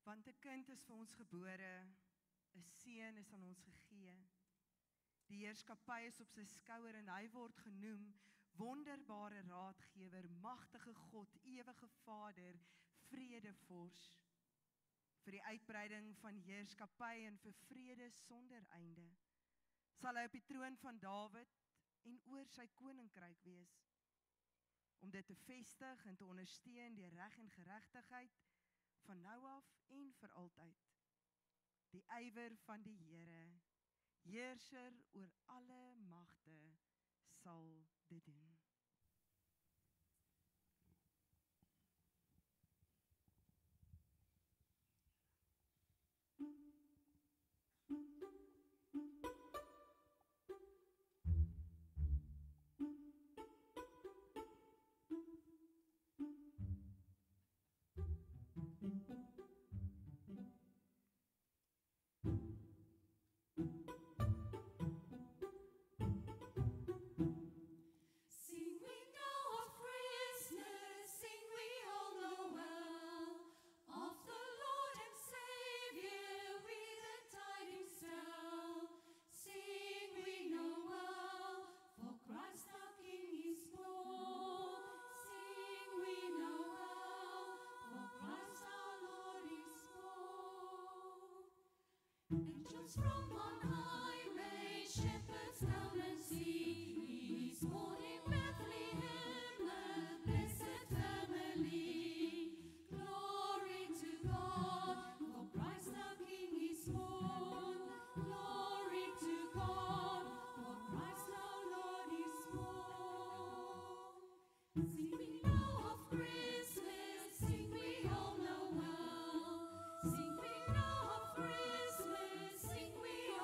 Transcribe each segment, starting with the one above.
Want 'n kind is vir ons gebore, 'n seun is aan ons gegee. Die heerskappy is op sy skouer en hy word genoem wonderbare raadgewer, magtige God, ewige Vader, vredevors, vir die uitbreiding van heerskappy en vir vrede sonder einde. Sal hy op die troon van Dawid en oor sy koninkryk wees, om dit te vestig en te ondersteun deur reg en geregtigheid, van nou af en vir altyd. Die ywer van die Here, heerser oor alle magte, sal dit doen. Sing we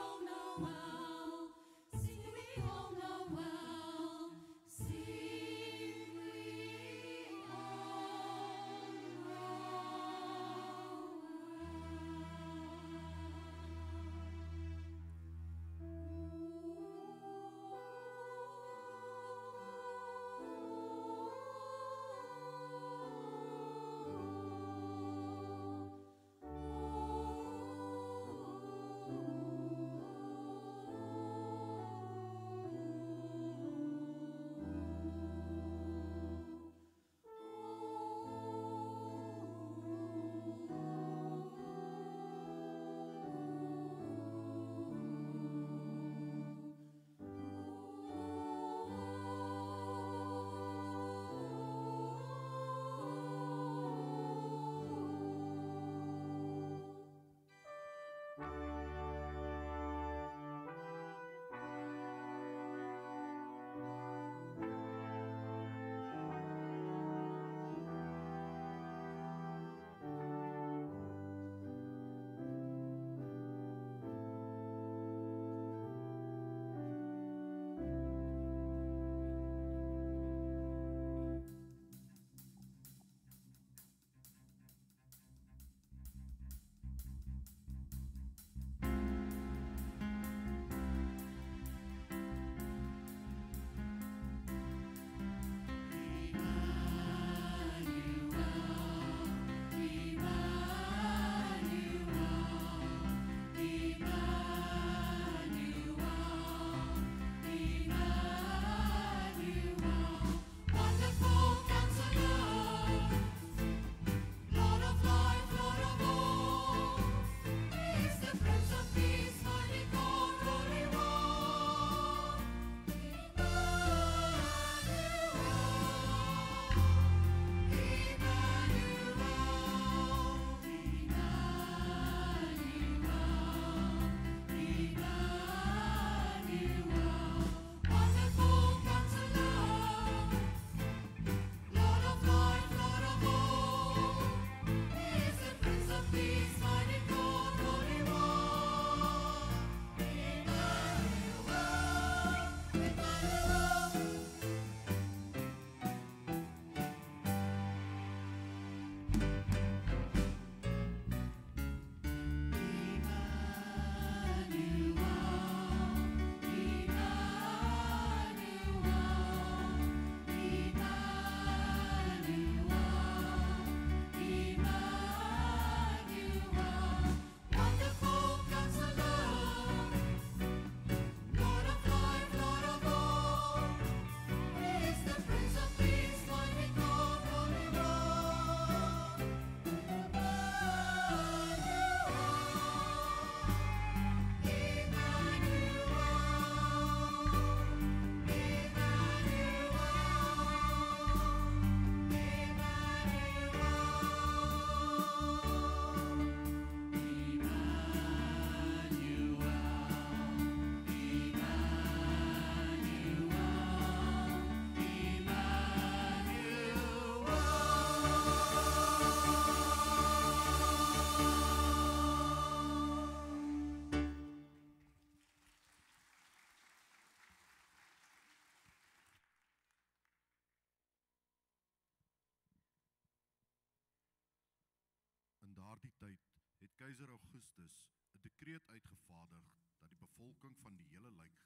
keiser Augustus 'n dekreet uitgevaardig dat die bevolking van die hele ryk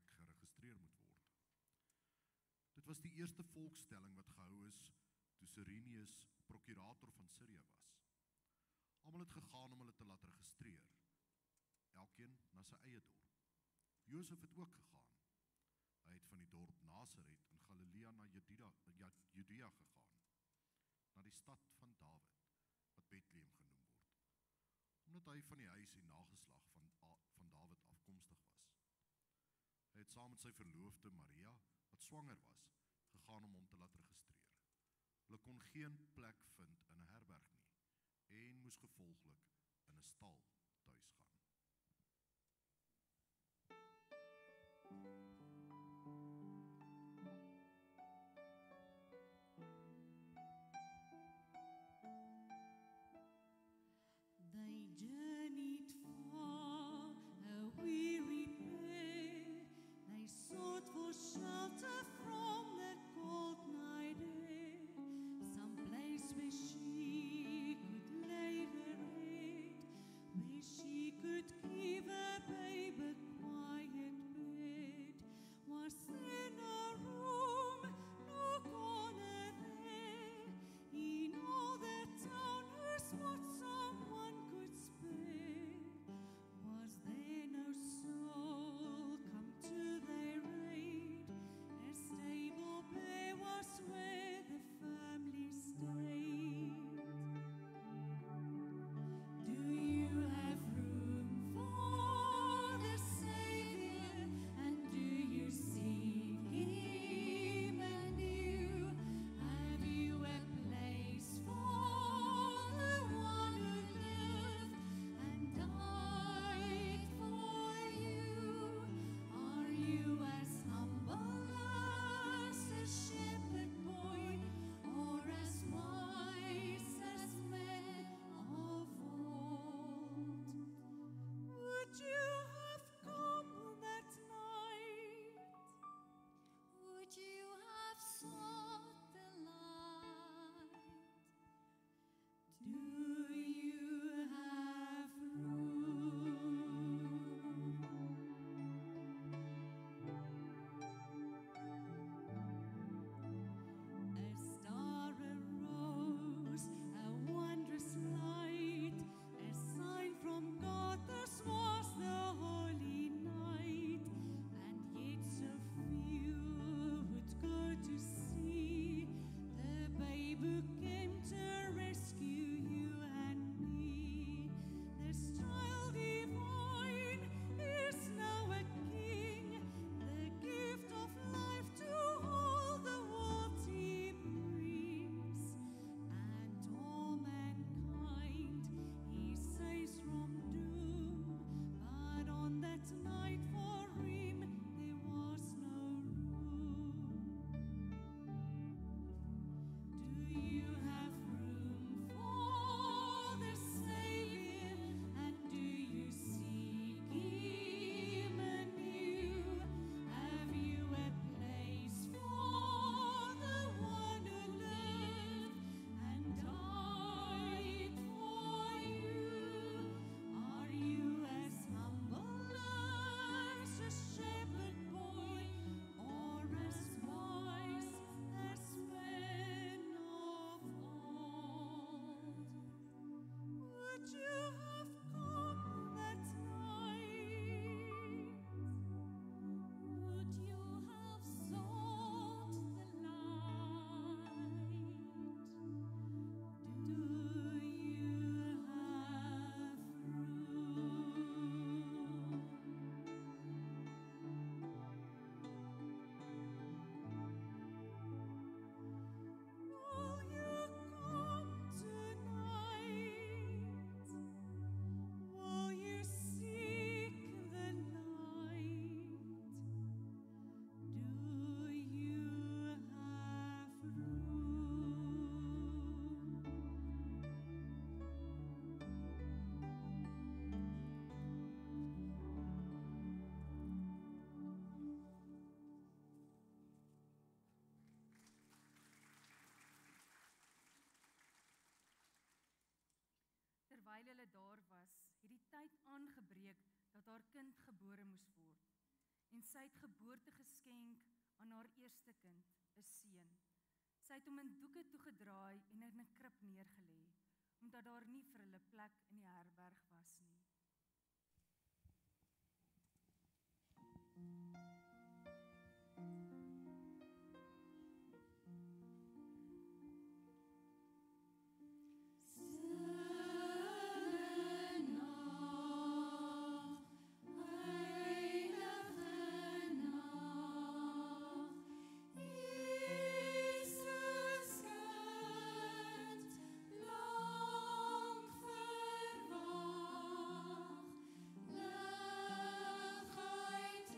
geregistreer moet word. Dit was die eerste volkstelling wat gehou is toe Cyrenius prokurator van Syrië was. Almal het gegaan om hulle te laat registreer, elkeen na sy eie dorp. Josef het ook gegaan. Hy het van die dorp Nasaret in Galilea na Judea gegaan, na die stad van Dawid, wat Bethlehem genoem word, omdat hy van die huis en nageslag van Dawid afkomstig was. Hy het saam met sy verloofde Maria, wat swanger was, gegaan om hom te laat registreer. Hulle kon geen plek vind in 'n herberg nie, en moes gevolglik in 'n stal tuis gaan. They journeyed far, a weary pair. They sought for shelter from the cold night air, some place where she could lay her head, where she could give her babe a quiet bed. Was there no room, no corner there, in all the town whose spot someone could spare? Was there no soul come to their aid? A stable bare was where the family stayed. Do you have room for the Savior? And do you seek Him anew? Have you a place for the one who lived and died for you? Are you as humble as a shepherd boy, or as wise as men of old? Would you have come that night? Would you have sought the light? Do you have room? A star arose, a wondrous light, a sign from God. This was the holy night, and yet so few would go to see the babe who came to rescue you and me. This child divine is now a king, the gift of life to all the world he brings, and all mankind he saves from doom. But on that night for him there was no room. Do you have room for the Savior? And do you seek Him anew? Have you a place for the one who lived and died for you? Are you as humble as a shepherd boy, or as wise as men of old? Would you have come that night? Would you have sought the light? Do you have room? Will you come tonight? Will you seek the light? Do you have Terwyl hulle daar was, tyd aangebreek dat haar kind gebore moes word. En sy het geboorte geskenk aan haar eerste kind, 'n seun. Sy het hom in doeke toegedraai en in 'n krib neergelê, omdat daar nie vir hulle plek in die herberg was nie. Lang verwag, lig uit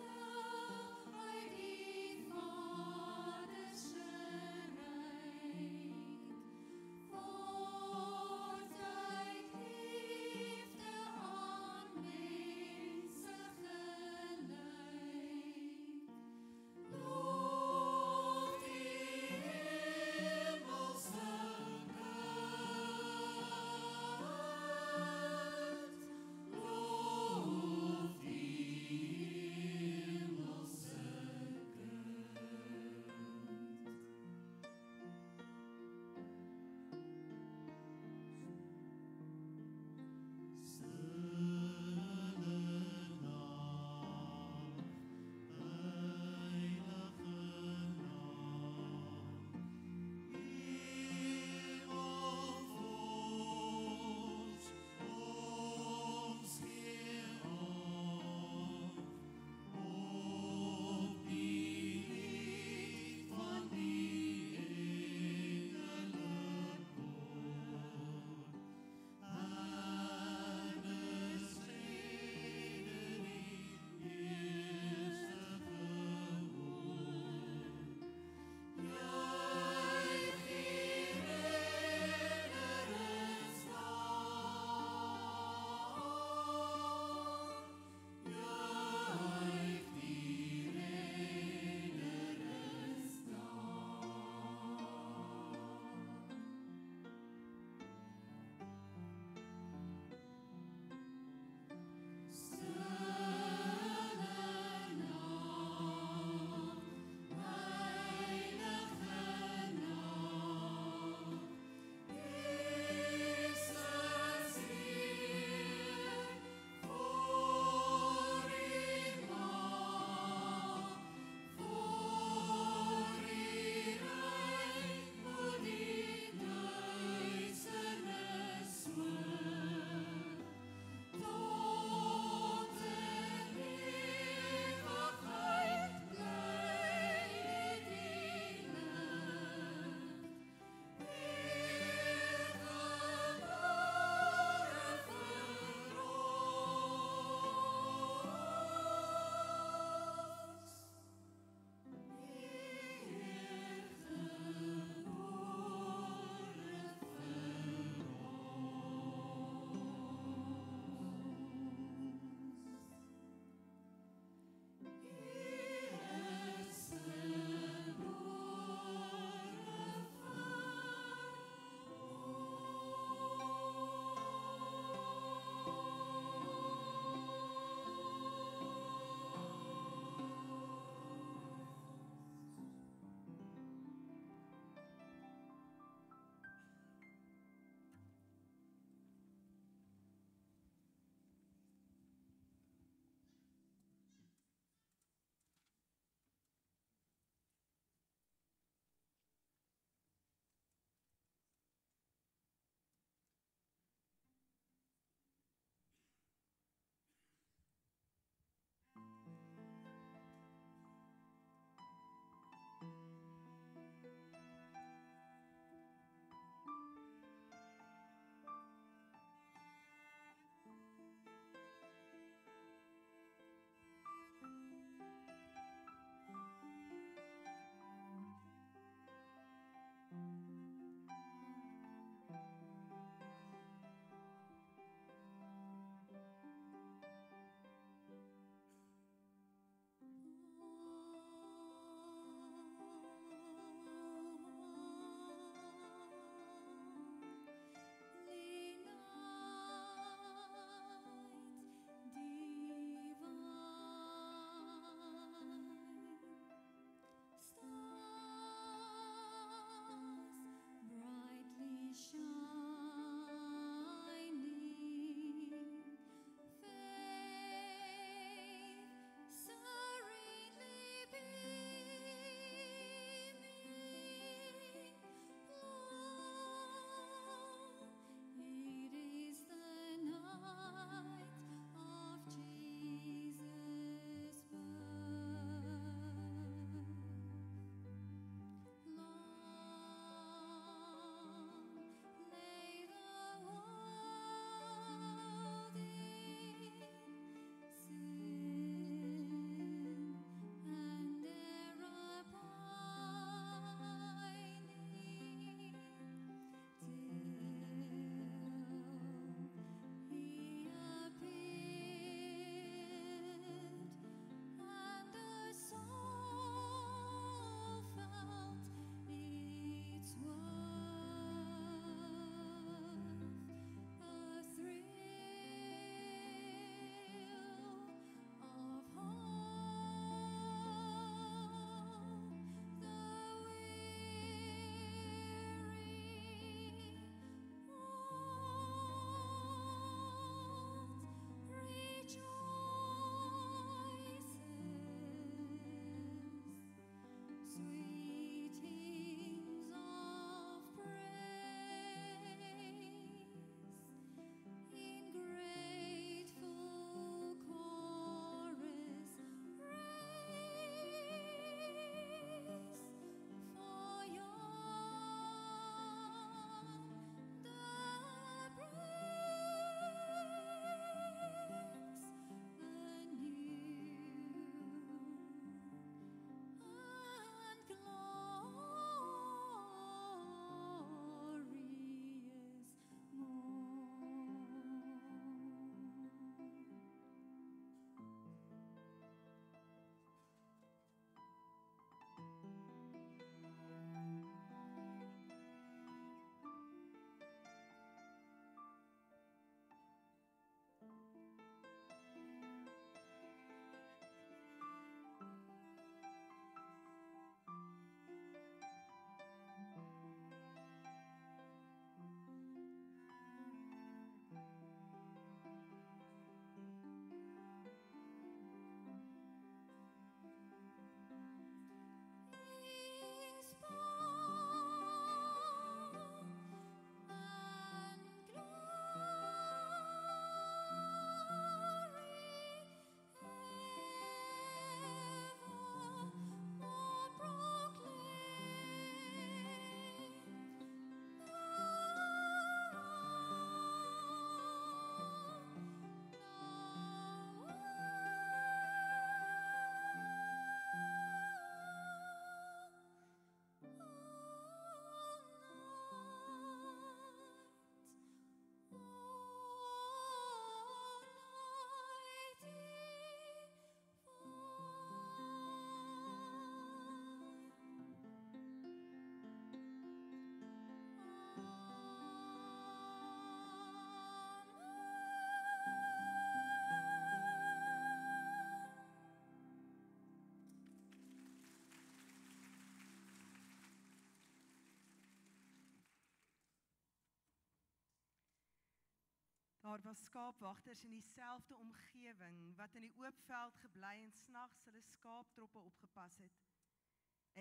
Daar was skaapwagters in dieselfde omgewing wat in die oop veld gebly en snags hulle skaaptroppe opgepas het.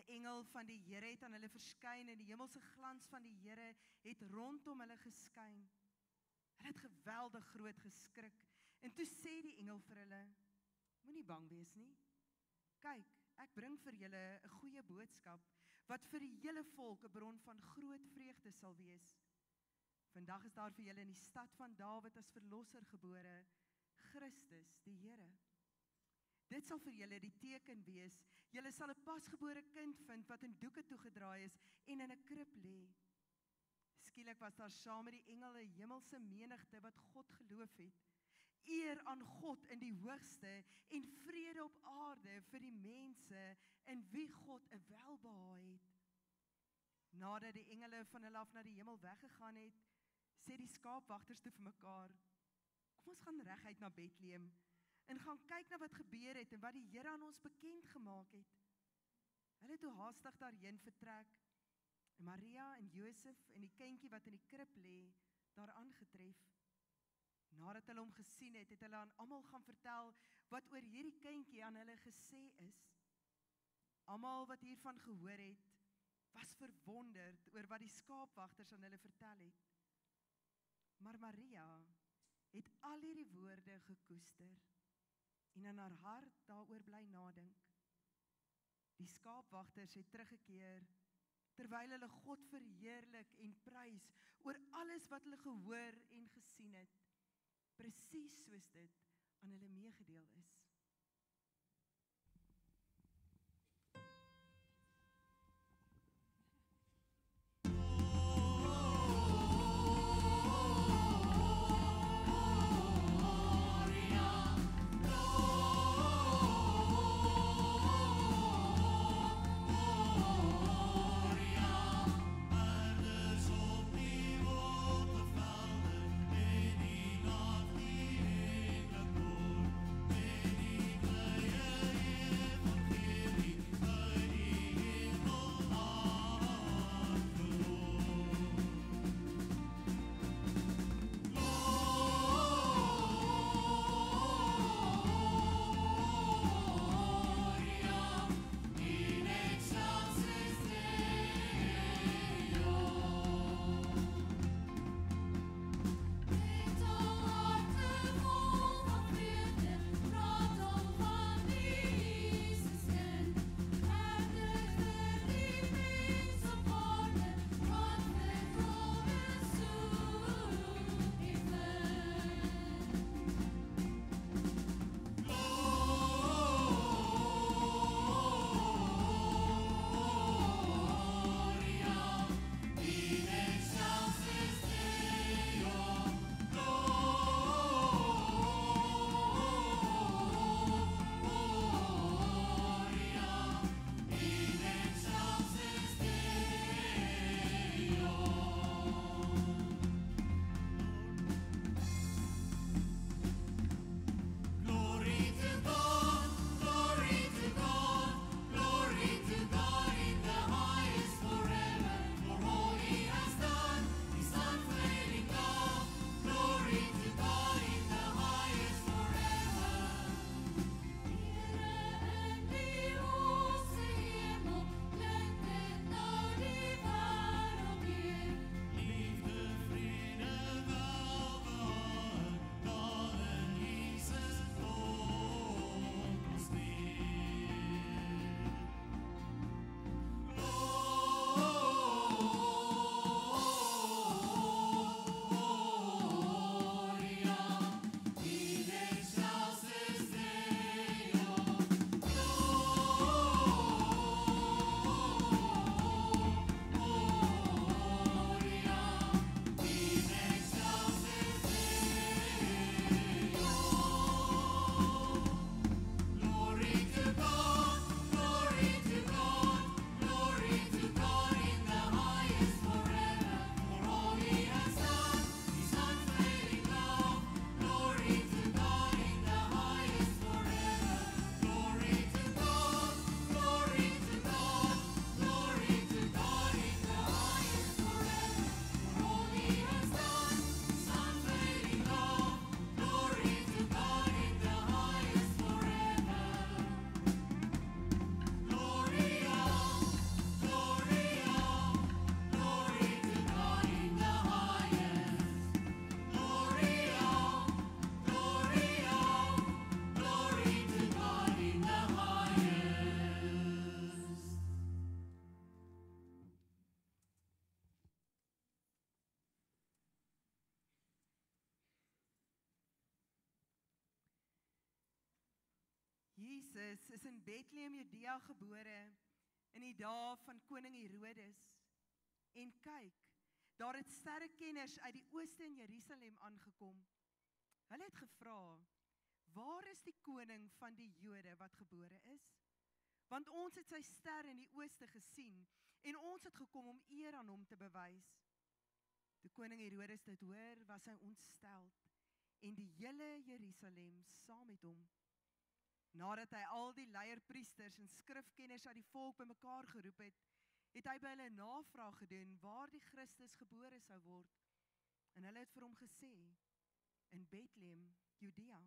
'n Engel van die Here het aan hulle verskyn en die hemelse glans van die Here het rondom hulle geskyn. Hulle het geweldig groot geskrik en toe sê die engel vir hulle: "Moenie bang wees nie. Kyk, ek bring vir julle 'n goeie boodskap wat vir die hele volk 'n bron van groot vreugde sal wees. Vandag is daar vir julle in die stad van Dawid as verlosser gebore, Christus die Here. Dit sal vir julle die teken wees. Julle sal 'n pasgebore kind vind wat in doeke toegedraai is en in 'n krib lê." Skielik was daar saam met die engele 'n hemelse menigte wat God geloof het. Eer aan God in die hoogste en vrede op aarde vir die mense in wie God 'n welbehae het. Nadat die engele van hulle af na die hemel weggegaan het, sê die skaapwagters toe vir mekaar: "Kom ons gaan reguit na Bethlehem en gaan kyk na wat gebeur het en wat die Here aan ons bekend gemaak het." Hulle het toe haastig daarheen vertrek en Maria en Josef en die kindjie wat in die krib lê, daar aangetref. Nadat hulle hom gesien het, het hulle aan almal gaan vertel wat oor hierdie kindjie aan hulle gesê is. Almal wat hiervan gehoor het, was verwonderd oor wat die skaapwagters aan hulle vertel het. Maar Maria het al hierdie woorde gekoester en in haar hart daaroor bly nadink. Die skaapwagters het teruggekeer terwyl hulle God verheerlik en prys oor alles wat hulle gehoor en gesien het, presies soos dit aan hulle meegedeel is. Gloria, Jesus is in Bethlehem, Judea gebore in die dae van koning Herodes. En kyk, daar het sterrekenners uit die ooste in Jerusalem aangekom. Hulle het gevra, waar is die koning van die Jode wat gebore is? Want ons het sy ster in die ooste gesien en ons het gekom om eer aan hom te bewys. Toe koning Herodes dit hoor, was hy ontsteld en die hele Jerusalem saam met hom. Nadat hy al die leierpriesters en skrifkenners uit die volk bymekaar geroep het, het hy by hulle navraag gedoen waar die Christus gebore sou word. En hulle het vir hom gesê, in Bethlehem, Judea,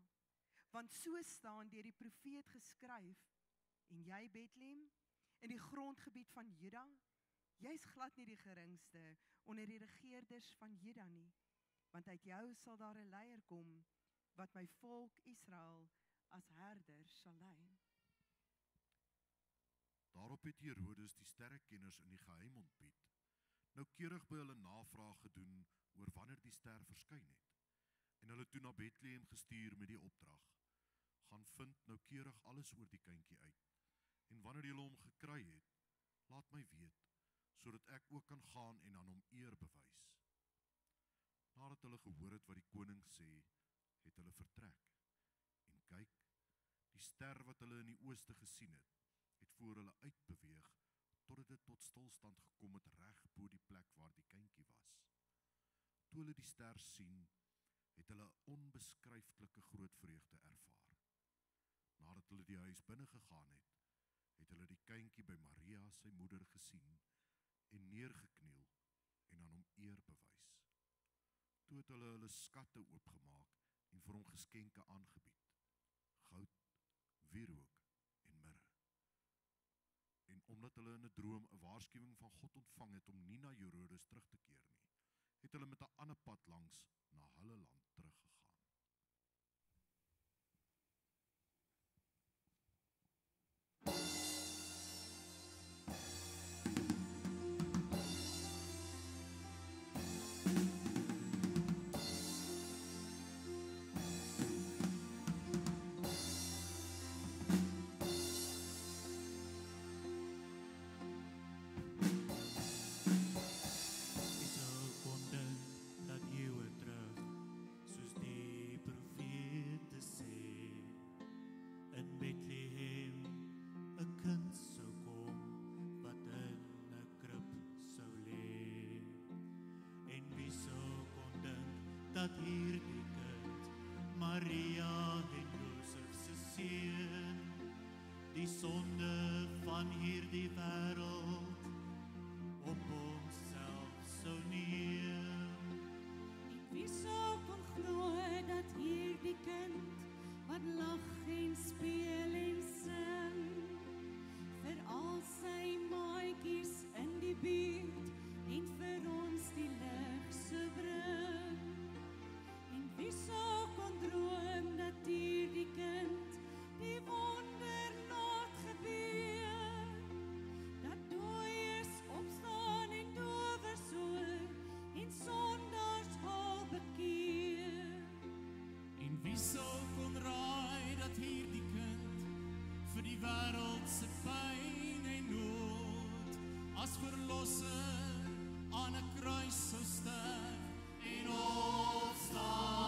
want so staan deur die profeet geskryf, en jy Bethlehem, in die grondgebied van Juda, jy's glad nie die geringste onder die regeerders van Juda nie, want uit jou sal daar 'n leier kom, wat my volk Israel as herder sal lei. Daarop het Herodes die sterrekenners in die geheim ontbied, noukeurig by hulle navraag gedoen oor wanneer die ster verskyn het, en hulle toe na Bethlehem gestuur met die opdrag, gaan vind noukeurig alles oor die kindjie uit, en wanneer julle hom gekry het, laat my weet, sodat ek ook kan gaan en aan hom eer bewys. Nadat hulle gehoor het wat die koning sê, het hulle vertrek, en kyk, die ster wat hulle in die ooste gesien het voor hulle uitbeweeg, totdat dit tot stilstand gekom het reg bo die plek waar die kindjie was. Toe hulle die ster sien, het hulle 'n onbeskryflike groot vreugde ervaar. Nadat hulle die huis binne gegaan het, het hulle die kindjie by Maria, sy moeder, gesien en neergekniel en aan hom eer bewys. Toe het hulle skatte oopgemaak en vir hom geskenke aangebied, goud, wierook en mirre. En omdat hulle in 'n droom 'n waarskuwing van God ontvang het om nie na Herodes terug te keer nie, het hulle met 'n ander pad langs na hulle land teruggegaan. Dat hierdie kind, Maria en Josef se seun, die sonde van hierdie wêreld op homself sou neem. En wie sou kon glo dat hierdie kind, wat lag en speel en sing, vir al sy maatjies in die buurt en vir ons die lig sou bring. Wie sou kon droom dat hierdie kind die wonder laat gebeur, dat dooies opstaan en dowes hoor en sondaars hul bekeer. En wie sou kon raai dat hierdie kind vir die wêreld se pyn en nood as verlosser aan 'n kruis sou sterf en opstaan.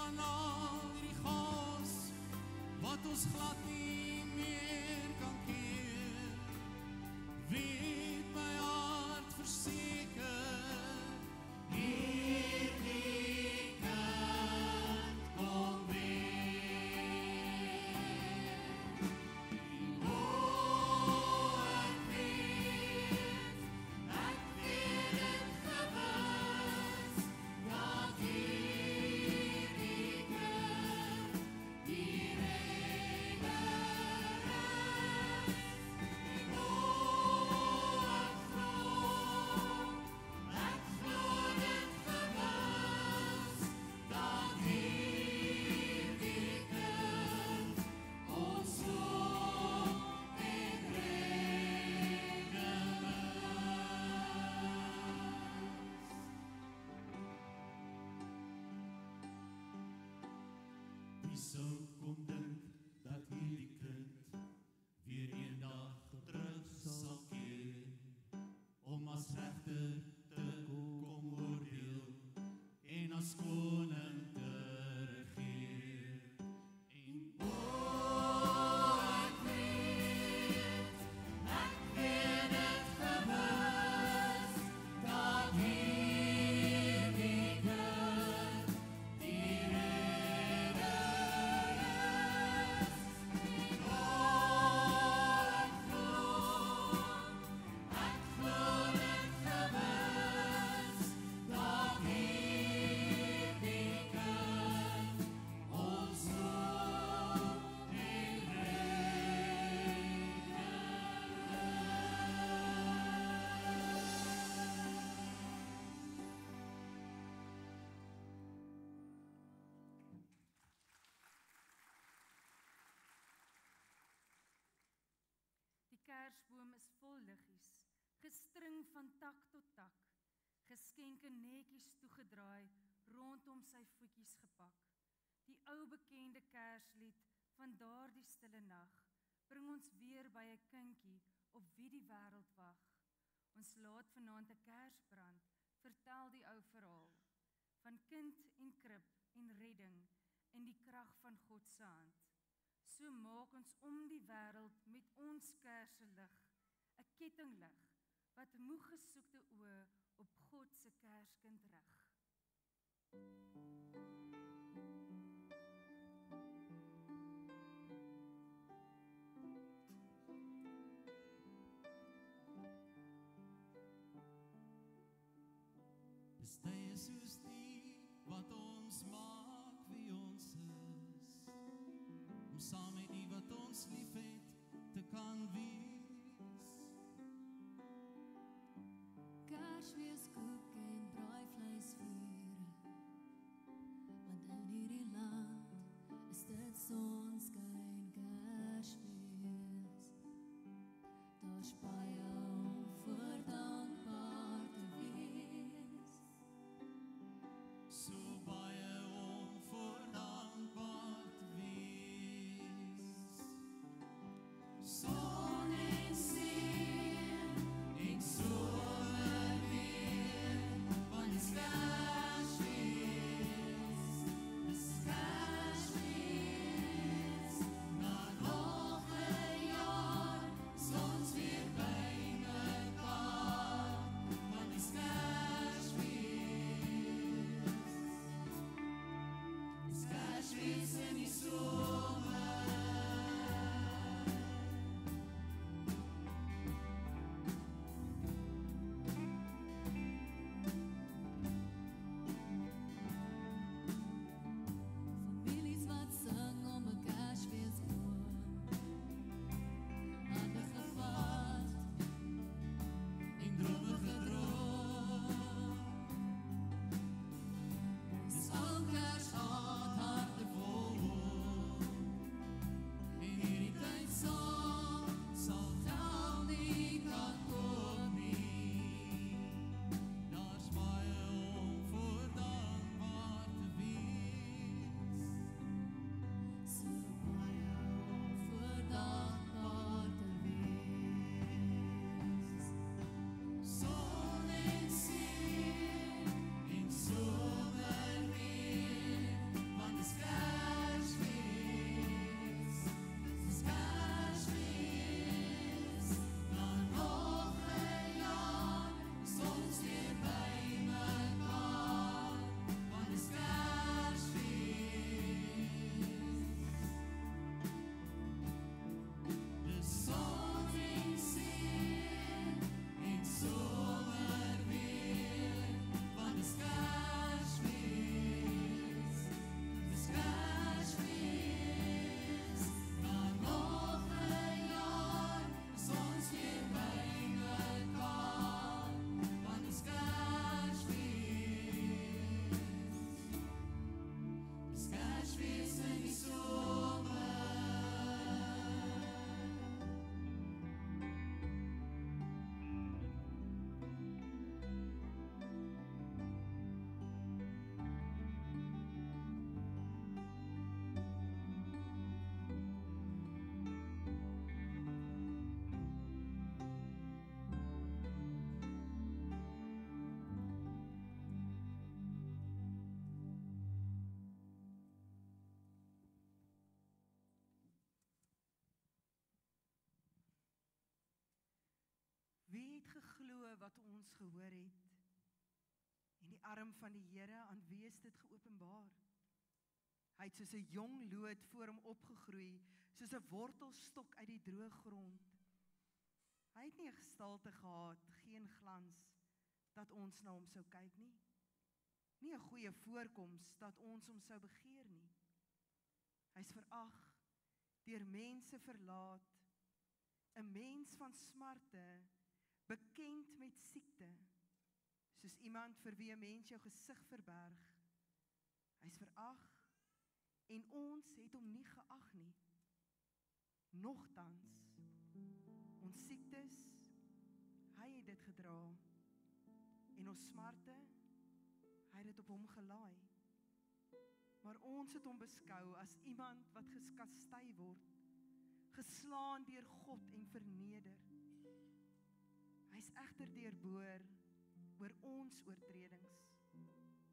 van al die chaos wat ons glad nie meer kan keer. Weet my hart verseker, hierdie kind kom weer. O, ek weet dit gewis, dat hierdie kind die Redder is. O, ek glo dit gewis, dat hierdie kind ons hoop en redding is. Wie sou kon dink dat hierdie kind weer eendag terug sal keer, om as regter te kom oordeel en as koning te regeer. En o, ek weet dit gewis, dat hierdie kind die Redder is. En o, ek glo dit gewis, dat hierdie kind ons hoop en redding is. Die kersboom is vol liggies, gestring van tak tot tak, geskenke netjies toegedraai, rondom sy voetjies gepak. Die ou bekende kerslied van daardie stille nag, bring ons weer by 'n kindjie op wie die wêreld wag. Ons laat vanaand 'n kersbrand, vertel die ou verhaal, van kind en krib en redding en die krag van God se hand. So maak ons om die wêreld met ons kerselig, 'n kettinglig wat moeg gesoekte oë op God se kerskind rig. Dis tye soos die wat ons maak wie ons is, om saam met die wat ons liefhet te kan wees. Kersfeeskoek en braaivleis vier, want in hierdie land is dit sonskyn Kersfees. Daar's baie om voor dankbaar te wees. So baie om voor dankbaar te wees. Son en seën en somerweer, want dis Kersfees, dis Kersfees. Na nog 'n jaar is ons weer by net geglo wat ons gehoor het. En die arm van die Here, aan wie is dit geopenbaar? Hy het soos 'n jong loot voor hom opgegroei, soos 'n wortelstok uit die droë grond. Hy het nie 'n gestalte gehad, geen glans, dat ons na hom sou kyk nie. Nie 'n goeie voorkoms, dat ons hom sou begeer nie. Hy's verag, deur mense verlaat, 'n mens van smarte, bekend met siekte, soos iemand vir wie 'n mens jou gesig verberg. Hy's verag, en ons het hom nie geag nie. Nogtans, ons siektes, hy het dit gedra, en ons smarte, hy het dit op hom gelaai. Maar ons het hom beskou as iemand wat geskastei word, geslaan deur God en verneder. Hy's egter deurboor oor ons oortredings,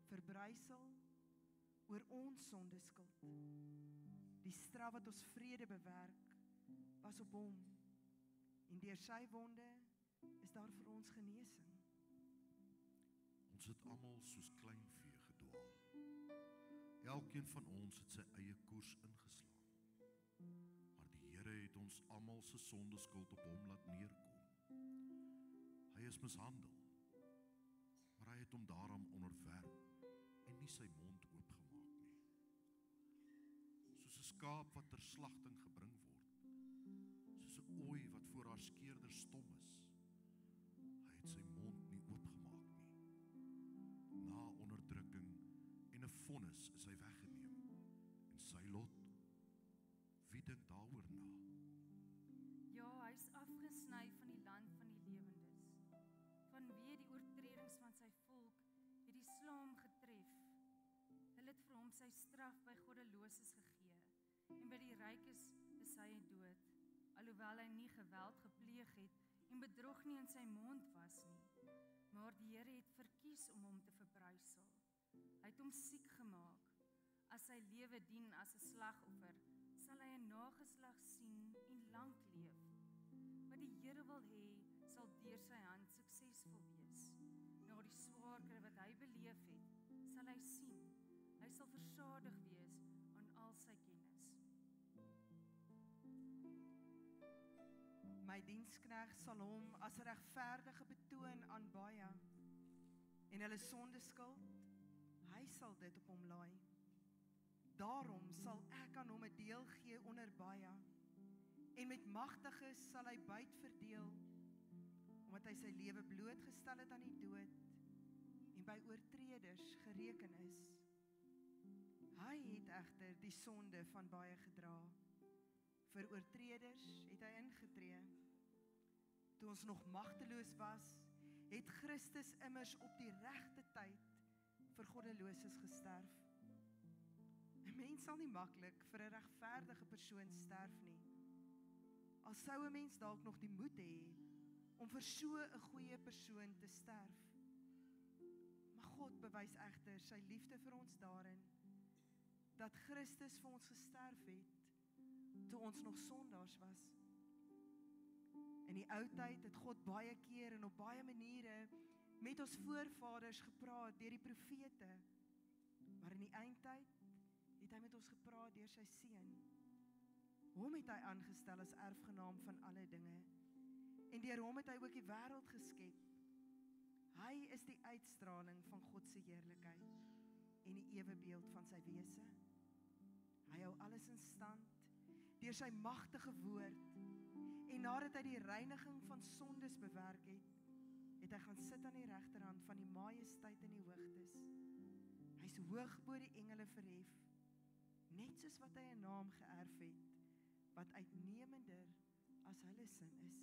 verbrysel oor ons sondeskuld. Die straf wat ons vrede bewerk, was op hom, en deur sy wonde is daar vir ons genesing. Ons het almal soos klein vee gedwaal. Elkeen van ons het sy eie koers ingeslaan. Maar die Here het ons almal se sondeskuld op hom laat neerkom. Hy is mishandel, maar hy het hom daaraan onderwerp en nie sy mond oopgemaak nie. Soos 'n skaap wat ter slagting gebring word, soos 'n ooi wat voor haar skeerder stom is. Hy het sy mond nie oopgemaak nie. Na onderdrukking en 'n vonnis is hy weggeneem. En sy lot, wie dink daaroor na? Ja, hy's afgesny van die land van die lewendes. Vanweë die oortredings van sy volk het die slaam getref. Hulle het vir hom sy straf by goddeloses gegee, en by die rykes is hy dood, alhoewel hy nie geweld gepleeg het en bedrog nie in sy mond was nie. Maar die Here het verkies om hom te verbrysel. Hy het hom siek gemaak. As sy lewe dien as 'n slagoffer, sal hy 'n nageslag sien en lank leef. Wat die Here wil hê, sal deur sy hand suksesvol wees. Na die swaar kry wat hy beleef het, sal hy sien. Hy sal versadig wees aan al sy kennis. My diensknegt sal hom as regverdige betoon aan baie, en hulle sondeskuld, hy sal dit op hom laai. Daarom sal ek aan hom 'n deel gee onder baie, en met magtiges sal hy buit verdeel, omdat hy sy lewe blootgestel het aan die dood, en by oortreders gereken is. Hy het egter die sonde van baie gedra. Vir oortreders het hy ingetree. Toe ons nog magteloos was, het Christus immers op die regte tyd vir goddeloses gesterf. 'n Mens sal nie maklik vir 'n regverdige persoon sterf nie. Al sou 'n mens dalk nog die moed hê om vir so 'n goeie persoon te sterf. Maar God bewys egter sy liefde vir ons daarin, dat Christus vir ons gesterf het, toe ons nog sondaars was. In die ou tyd het God baie keer en op baie maniere met ons voorvaders gepraat deur die profete, maar in die eindtyd het hy met ons gepraat deur sy seun. Hom het hy aangestel as erfgenaam van alle dinge, en deur hom het hy ook die wêreld geskep. Hy is die uitstraling van God se heerlikheid en die ewebeeld van sy wese. Hy hou alles in stand deur sy magtige woord, en nadat hy die reiniging van sondes bewerk het hy gaan sit aan die regterhand van die majesteit in die hoogtes. Hy's hoog bo die engele verhef, net soos wat hy 'n naam geërf het, wat uitnemender as hulle sin is.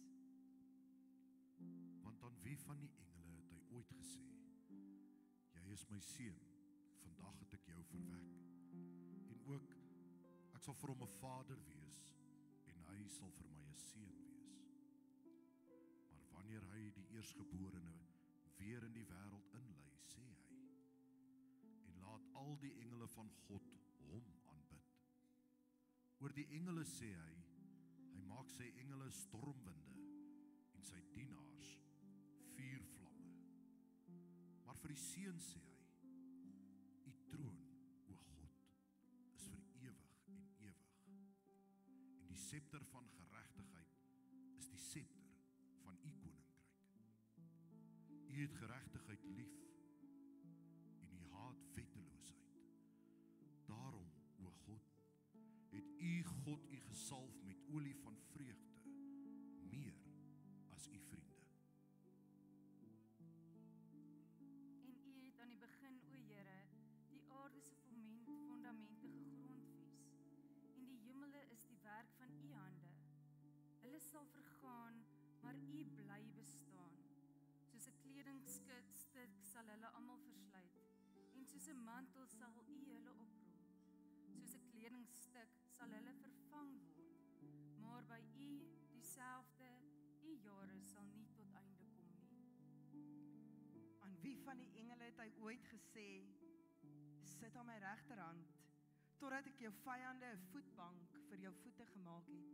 Want aan wie van die engele het hy ooit gesê, jy is my seun, vandag het ek jou verwek. En ook, ek sal vir hom 'n vader wees, en hy sal vir my 'n seun wees. Maar wanneer hy die eersgeborene weer in die wêreld inlei, sê hy, en laat al die engele van God hom aanbid. Oor die engele sê hy maak sy engele stormwinde en sy dienaars Maar vir die seun sê hy, u troon, o God, is vir ewig en ewig. En die scepter van geregtigheid is die scepter van u koninkryk. U het geregtigheid lief en u haat wetteloosheid. Daarom, o God, het u God u gesalf met olie van vreugde, meer as u vriende. En u het aan die begin, o Here, die aarde se fondamente gegrondves, en die hemele is die werk van u hande. Hulle sal vergaan, maar u bly bestaan. Soos 'n kledingstuk sal hulle almal versluit, en soos 'n mantel sal u hulle oprol. Soos 'n kledingstuk sal hulle vervang word, maar by u dieselfde, u jare sal nie tot einde kom nie. Aan wie van die engele het hy ooit gesê, sit aan my regterhand, totdat ek jou vyande 'n voetbank vir jou voete gemaak het?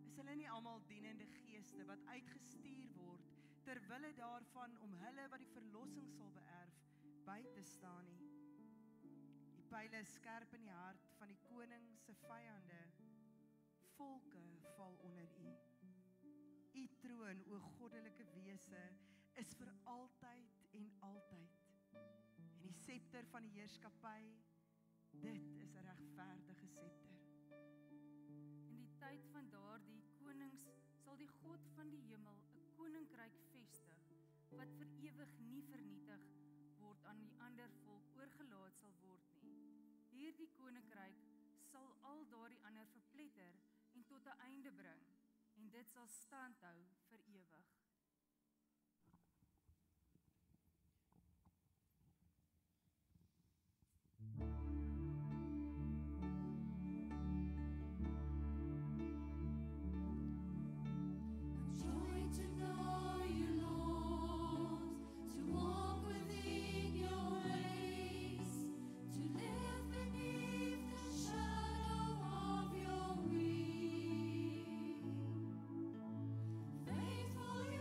Is hulle nie almal dienende geeste wat uitgestuur word, terwille daarvan om hulle wat die verlossing sal beerf, by te staan nie? Die pyle is skerp in die hart van die koning se vyande, volke val onder u. U troon, o goddelike wese, is vir altyd en altyd. En die scepter van die heerskappy, dit is 'n regverdige scepter. In die tyd van daardie konings sal die God van die hemel 'n koninkryk vestig, wat vir ewig nie vernietig word aan die ander volk oorgelaat sal word nie. Hierdie koninkryk sal al daardie ander verpletter en tot 'n einde bring, en dit sal standhou vir ewig. Joy to know you, Lord, to walk within your ways, to live beneath the shadow of your wing. Faithful you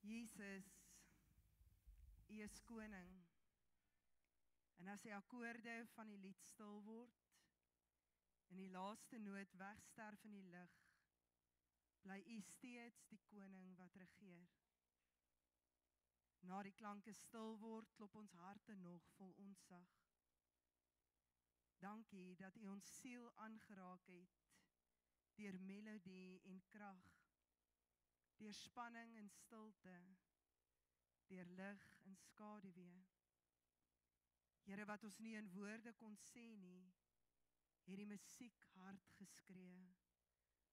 Jesus, U is koning. En as die akkoorde van die lied stil word, en die laaste noot wegsterf in die lig, bly U steeds die koning wat regeer. Na die klanke stil word, klop ons harte nog vol ontzag. Dankie dat U ons siel aangeraak het, deur melodie en krag, deur spanning en stilte, deur lig en skaduwee. Here, wat ons nie in woorde kon sê nie, het die musiek hard geskree,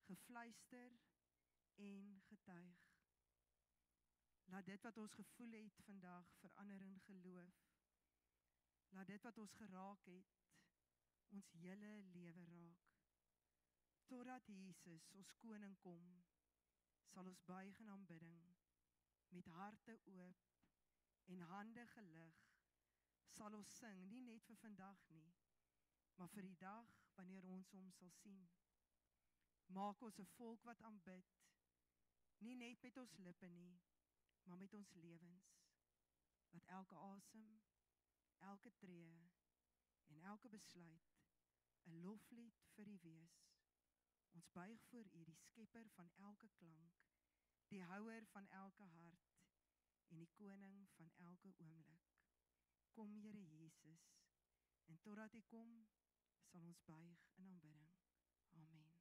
gefluister en getuig. Laat dit wat ons gevoel het vandag verander in geloof. Laat dit wat ons geraak het, ons hele lewe raak. Totdat Jesus, ons koning kom, sal ons buig in aanbidding, met harte oop en hande gelig, sal ons sing, nie net vir vandag nie, maar vir die dag wanneer ons hom sal sien. Maak ons 'n volk wat aanbid, nie net met ons lippe nie, maar met ons lewens, wat elke asem, elke tree en elke besluit 'n loflied vir U wees. Ons buig voor U, die skepper van elke klank, die houer van elke hart en die koning van elke oomblik. Kom, Here Jesus, en totdat U kom, sal ons buig in aanbidding. Amen.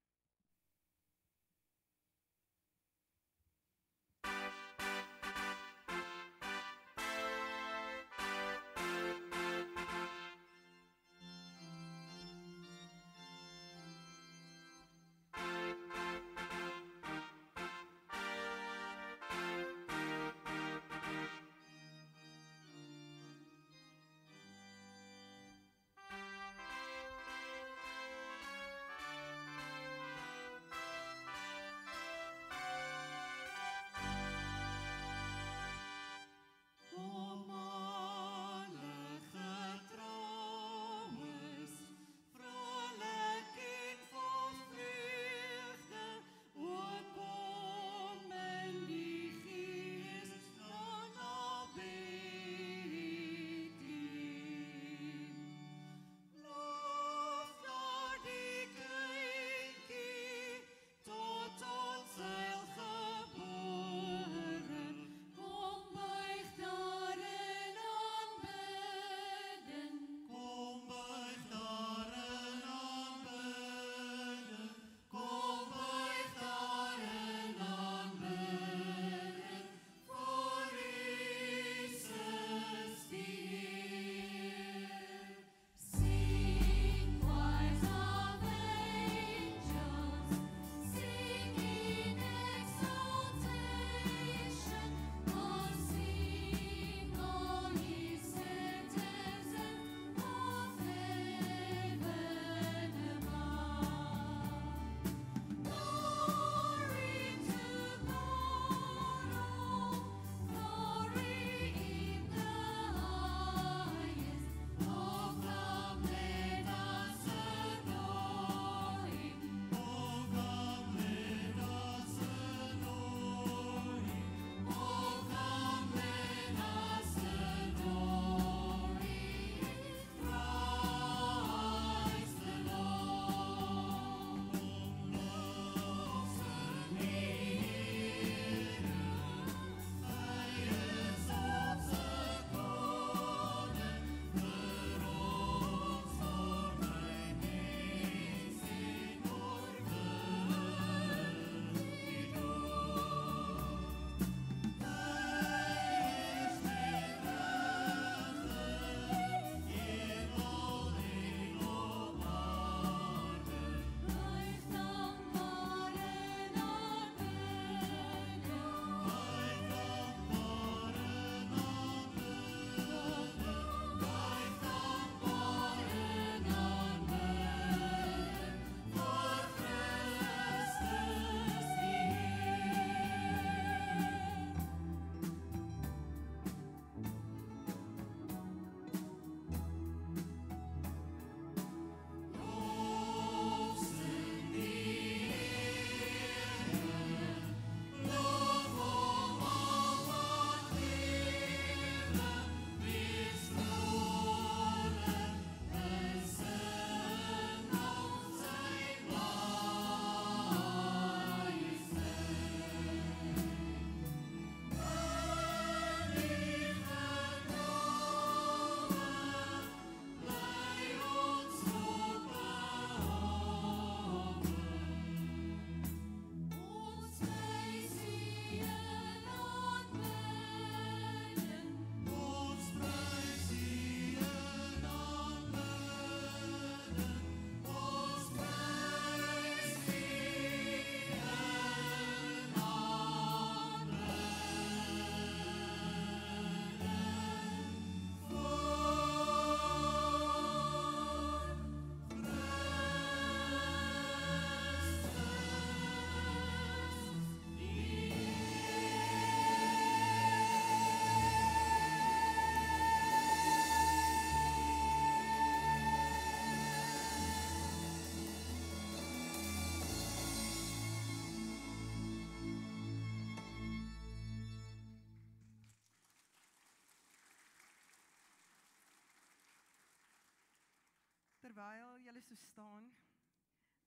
terwyl julle so staan,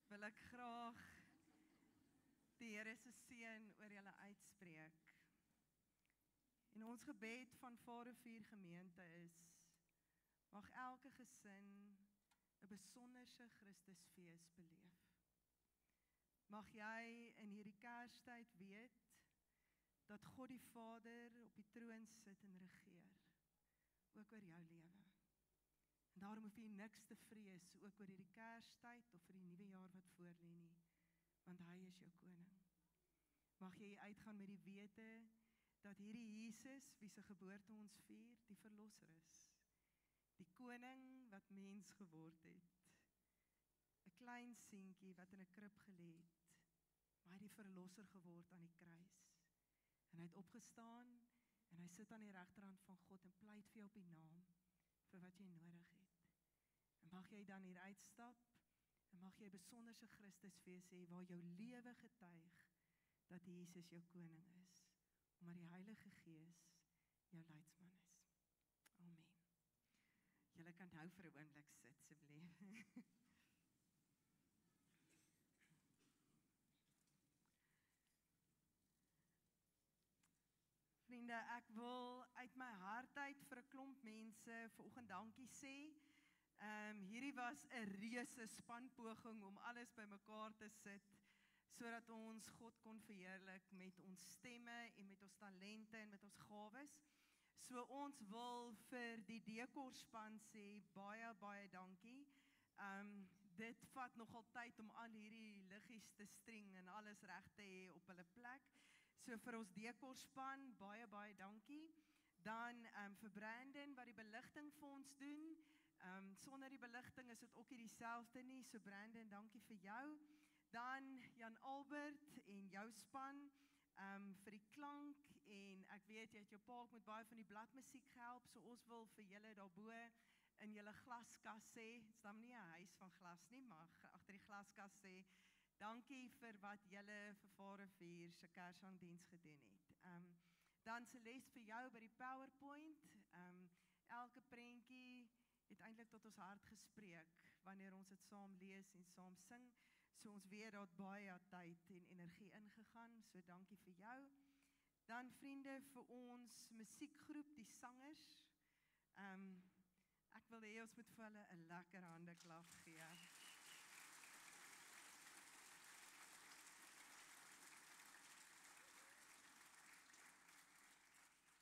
wil ek graag die Here se seën oor julle uitspreek. En ons gebed van Vader 4 gemeente is, mag elke gesin 'n besonderse Christusfees beleef. Mag jy in hierdie Kerstyd weet, dat God die Vader op die troon sit en regeer, ook oor jou lewe. En daarom hoef jy niks te vrees, ook oor hierdie Kerstyd of vir die nuwe jaar wat voorlê nie, want hy is jou koning. Mag jy uitgaan met die wete, dat hierdie Jesus, wie se geboorte ons vier, die verlosser is. Die koning wat mens geword het. 'n Klein seentjie wat in 'n krib gelê het, maar hy het die verlosser geword aan die kruis. En hy het opgestaan, en hy sit aan die regterhand van God en pleit vir jou op die naam, vir wat jy nodig het. En mag jy dan hier uitstap, en mag jy besonderse Christusfees hê, waar jou lewe getuig, dat Jesus jou koning is, omdat die Heilige Gees jou leidsman is. Amen. Julle kan nou vir 'n oomblik sit, asseblief. Vriende, ek wil uit my hart uit vir 'n klomp mense vanoggend dankie sê. Hierdie was 'n reuse spanpoging om alles bymekaar te sit, sodat ons God kon verheerlik met ons stemme en met ons talente en met ons gawes. So ons wil vir die dekorspan sê baie dankie. Dit vat nogal tyd om al hierdie liggies te string en alles reg te hê op hulle plek. So vir ons dekorspan baie dankie. Dan vir Brandon wat die beligting vir ons doen. Sonder die beligting is dit ook nie dieselfde nie. So Brandon, dankie vir jou. Dan Jan Albert en jou span vir die klank, en ek weet jy het jou pa met baie van die bladmusiek gehelp, so ons wil vir julle daarbo in julle glaskas sê, dit is dan nie 'n huis van glas nie, maar agter die glaskas sê, dankie vir wat julle vir Vader 4 se Kersangdiens gedoen het. Dan Celeste vir jou by die PowerPoint, elke prentjie het eintlik tot ons hart gespreek, wanneer ons dit saam lees en saam sing. So ons weet daar het baie tyd en energie ingegaan, so dankie vir jou. Dan vriende vir ons musiekgroep, die sangers. Ek wil hê ons moet vir hulle 'n lekker handeklap gee.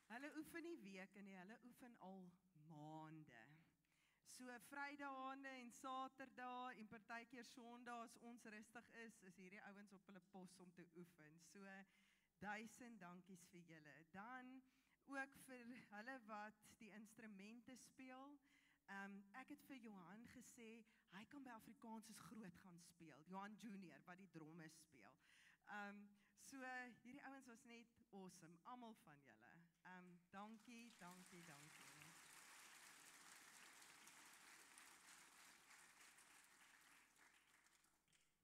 Hulle oefen nie weke nie, hulle oefen al maande. So Vrydaande en Saterdae en partykeer Sondae as ons rustig is hierdie ouens op hulle pos om te oefen. So 1000 dankies vir julle. Dan ook vir hulle wat die instrumente speel. Ek het vir Johan gesê, hy kan by Afrikaans is groot gaan speel. Johan Junior wat die dromme speel. So hierdie ouens was net awesome, almal van julle. Dankie.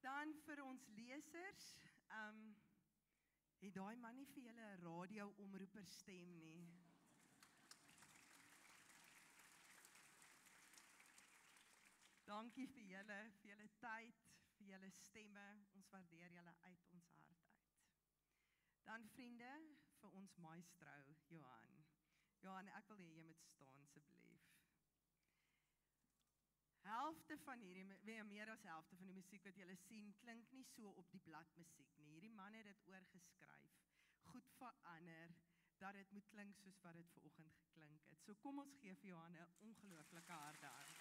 Dan vir ons lesers, het daai man nie vir julle 'n radio-omroeper stem nie. Dankie vir julle tyd, vir julle stemme, ons waardeer julle uit ons hart uit. Dan vriende, vir ons maestro, Johan. Johan, ek wil hê jy moet staan asseblief. Helfte van hierdie, meer as helfte van die musiek wat julle sien, klink nie so op die bladmusiek nie. Hierdie man het dit oorgeskryf, goed verander, dat dit moet klink soos wat dit vanoggend geklink het. So kom ons gee vir Johan 'n ongelooflike harde hand.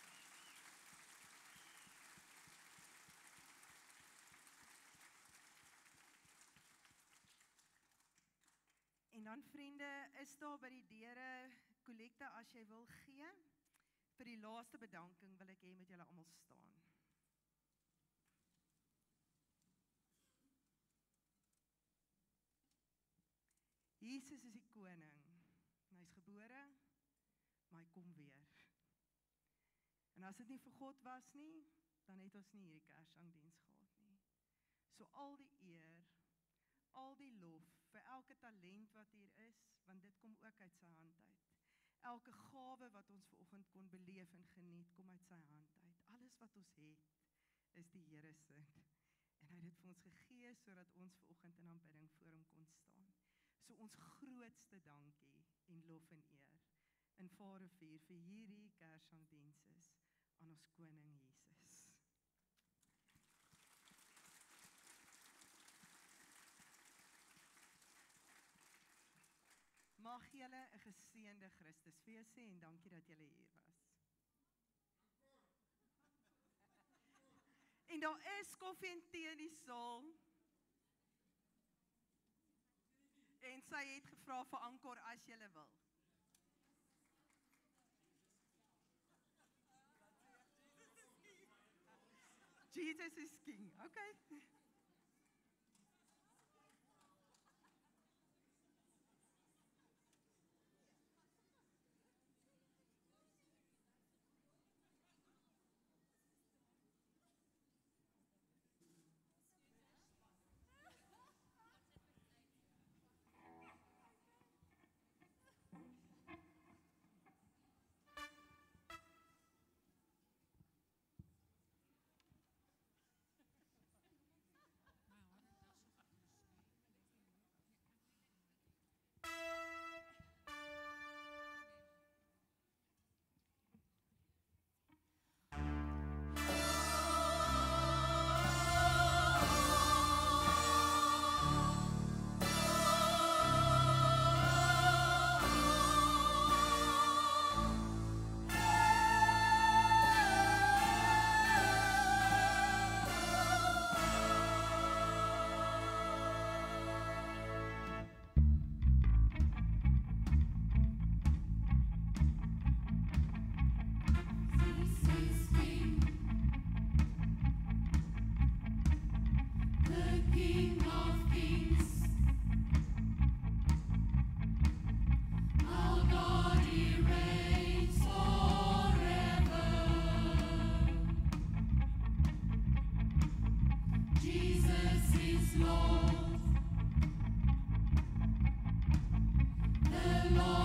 En dan vriende, is daar by die deure kollekte as jy wil gee. Vir die laaste bedanking wil ek hê met julle almal staan. Jesus is die koning. En hy is gebore, maar hy kom weer. En as dit nie vir God was nie, dan het ons nie hierdie Kersangdiens gehad nie. So al die eer, al die lof vir elke talent wat hier is, want dit kom ook uit sy hand uit. Elke gawe wat ons vanoggend kon beleef en geniet, kom uit sy hand uit. Alles alles wat ons het, is die Here se. En hy het dit vir ons gegee, sodat ons vanoggend in aanbidding voor hom kon staan. So ons grootste dankie en lof en eer in Vadervuur vir hierdie Kersangdienste aan ons koning Jesus. Mag julle 'n geseënde Christusfees hê en dankie dat julle hier was. En daar is koffie en tee in die saal. En sy het gevra vir ankor as julle wil. Jesus is king. Okay. Lord.